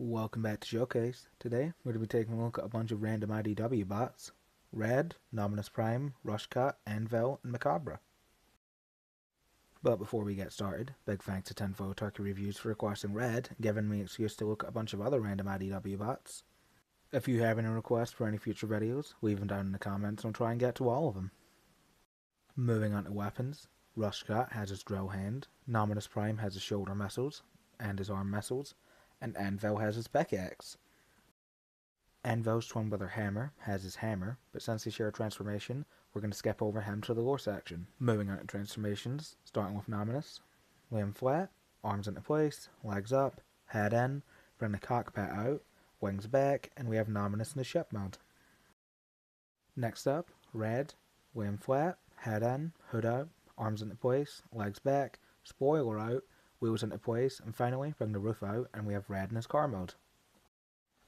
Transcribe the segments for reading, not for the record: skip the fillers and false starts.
Welcome back to Showcase. Today, we're going to be taking a look at a bunch of random IDW bots. Red, Nominus Prime, Rushcut, Anvil, and Macabre. But before we get started, big thanks to Tenfold Turkey Reviews for requesting Red and giving me an excuse to look at a bunch of other random IDW bots. If you have any requests for any future videos, leave them down in the comments and I'll try and get to all of them. Moving on to weapons, Rushcut has his drill hand, Nominus Prime has his shoulder missiles and his arm missiles, and Anvil has his pickaxe. Anvil's twin brother Hammer has his hammer, but since they share a transformation, we're going to skip over him to the lore section. Moving on to transformations, starting with Nominus. Lay him flat, arms into place, legs up, head in, bring the cockpit out, wings back, and we have Nominus in the ship mode. Next up, Red. Lay him flat, head in, hood out, arms into place, legs back, spoiler out, wheels into place, and finally bring the roof out and we have Red in his car mode.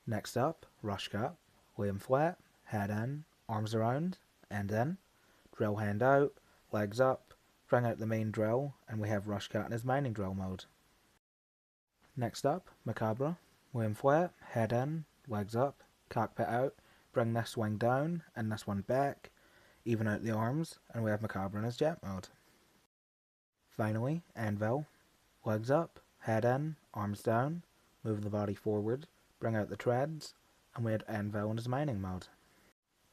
Next up, Rushcut. Lay him flat, head in, arms around, end in, drill hand out, legs up, bring out the main drill, and we have Rushcut in his mining drill mode. Next up, Macabre. Lay him flat, head in, legs up, cockpit out, bring this wing down and this one back, even out the arms, and we have Macabre in his jet mode. Finally, Anvil. Legs up, head in, arms down, move the body forward, bring out the treads, and we had Anvil in his mining mode.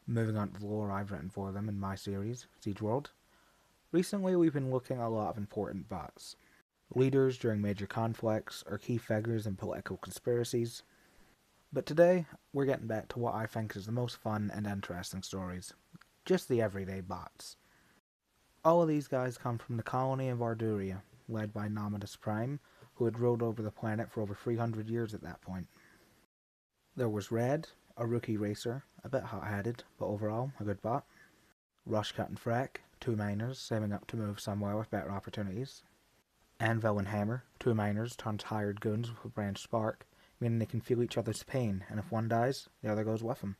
Moving on to the lore I've written for them in my series, Siege World. Recently we've been looking at a lot of important bots. Leaders during major conflicts or key figures in political conspiracies. But today, we're getting back to what I think is the most fun and interesting stories. Just the everyday bots. All of these guys come from the colony of Arduria, led by Nominus Prime, who had ruled over the planet for over 300 years at that point. There was Red, a rookie racer, a bit hot-headed, but overall a good bot. Rushcut and Frack, two miners saving up to move somewhere with better opportunities. Anvil and Hammer, two miners turned hired goons with a branch spark, meaning they can feel each other's pain, and if one dies, the other goes with them.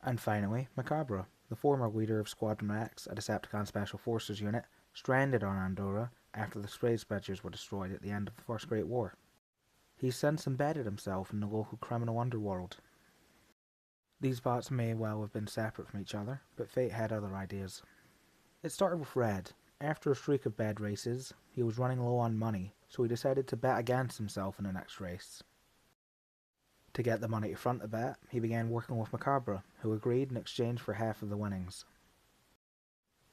And finally, Macabre, the former leader of Squadron X, a Decepticon Special Forces unit, stranded on Andorra after the space bridges were destroyed at the end of the First Great War. He's since embedded himself in the local criminal underworld. These bots may well have been separate from each other, but fate had other ideas. It started with Red. After a streak of bad races, he was running low on money, so he decided to bet against himself in the next race. To get the money to front the bet, he began working with Macabre, who agreed in exchange for half of the winnings.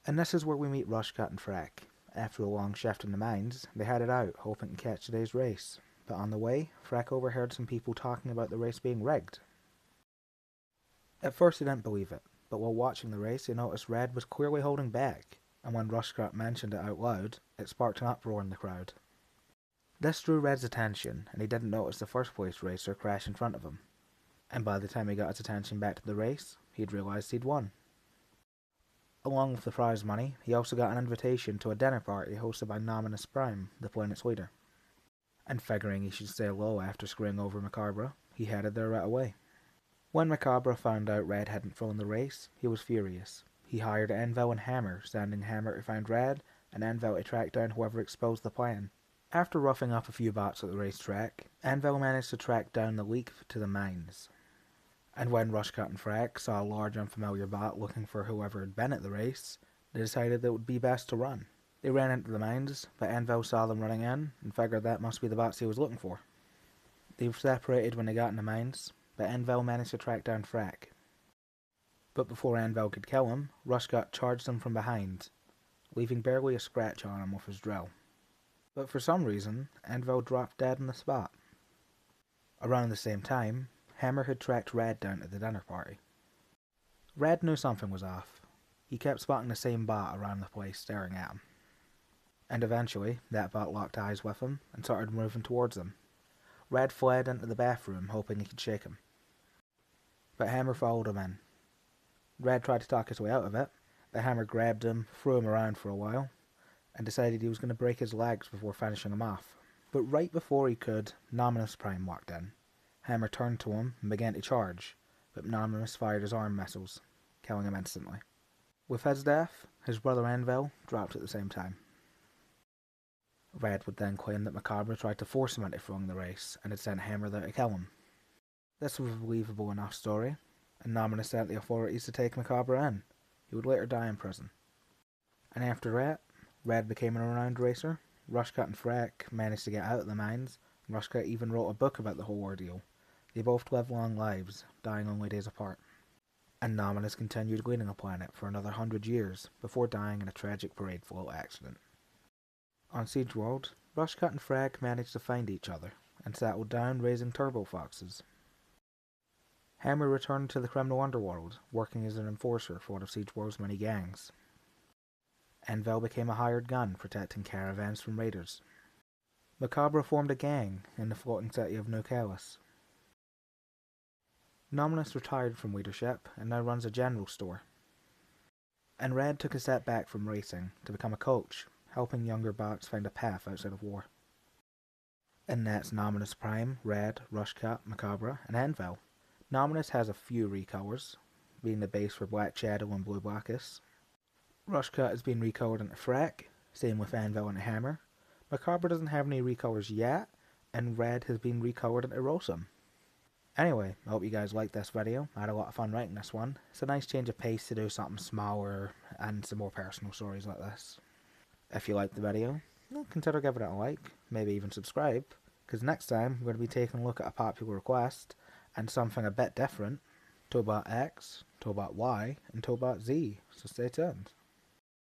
And this is where we meet Rushcut and Frack. After a long shift in the mines, they headed out, hoping to catch today's race. But on the way, Frack overheard some people talking about the race being rigged. At first he didn't believe it, but while watching the race he noticed Red was clearly holding back, and when Rushcut mentioned it out loud, it sparked an uproar in the crowd. This drew Red's attention, and he didn't notice the first place racer crash in front of him. And by the time he got his attention back to the race, he'd realised he'd won. Along with the prize money, he also got an invitation to a dinner party hosted by Nominus Prime, the planet's leader. And figuring he should stay low after screwing over Macabre, he headed there right away. When Macabre found out Red hadn't thrown the race, he was furious. He hired Anvil and Hammer, sending Hammer to find Red, and Anvil to track down whoever exposed the plan. After roughing up a few bots at the racetrack, Anvil managed to track down the leak to the mines. And when Rushcut and Frack saw a large unfamiliar bot looking for whoever had been at the race, they decided that it would be best to run. They ran into the mines, but Anvil saw them running in, and figured that must be the bots he was looking for. They separated when they got in the mines, but Anvil managed to track down Frack. But before Anvil could kill him, Rushcut charged him from behind, leaving barely a scratch on him with his drill. But for some reason, Anvil dropped dead on the spot. Around the same time, Hammer had tracked Red down to the dinner party. Red knew something was off. He kept spotting the same bot around the place staring at him. And eventually, that bot locked eyes with him and started moving towards him. Red fled into the bathroom, hoping he could shake him. But Hammer followed him in. Red tried to talk his way out of it, but Hammer grabbed him, threw him around for a while, and decided he was going to break his legs before finishing him off. But right before he could, Nominus Prime walked in. Hammer turned to him and began to charge, but Nominus fired his arm missiles, killing him instantly. With his death, his brother Anvil dropped at the same time. Red would then claim that Macabre tried to force him into throwing the race and had sent Hammer there to kill him. This was a believable enough story, and Nominus sent the authorities to take Macabre in. He would later die in prison. And after that, Red became a renowned racer. Rushcut and Freck managed to get out of the mines. Rushcut even wrote a book about the whole ordeal. They both lived long lives, dying only days apart. And Nominus continued leading the planet for another 100 years, before dying in a tragic parade float accident. On Siege World, Rushcut and Freck managed to find each other, and settled down raising turbo foxes. Hammer returned to the criminal underworld, working as an enforcer for one of Siege World's many gangs. Envel became a hired gun, protecting caravans from raiders. Macabre formed a gang in the floating city of New Kalis. Nominus retired from leadership and now runs a general store. And Red took a step back from racing to become a coach, helping younger bots find a path outside of war. And that's Nominus Prime, Red, Rushcut, Macabre, and Envel. Nominus has a few recolors, being the base for Black Shadow and Blue Blackus. Rushcut has been recolored into Freck, same with Envel and Hammer. Macabre doesn't have any recolors yet, and Red has been recolored into Rosum. Anyway, I hope you guys liked this video. I had a lot of fun writing this one. It's a nice change of pace to do something smaller and some more personal stories like this. If you liked the video, consider giving it a like, maybe even subscribe, because next time we're going to be taking a look at a popular request and something a bit different: Tobots X, Tobots Y, and Tobots Z, so stay tuned.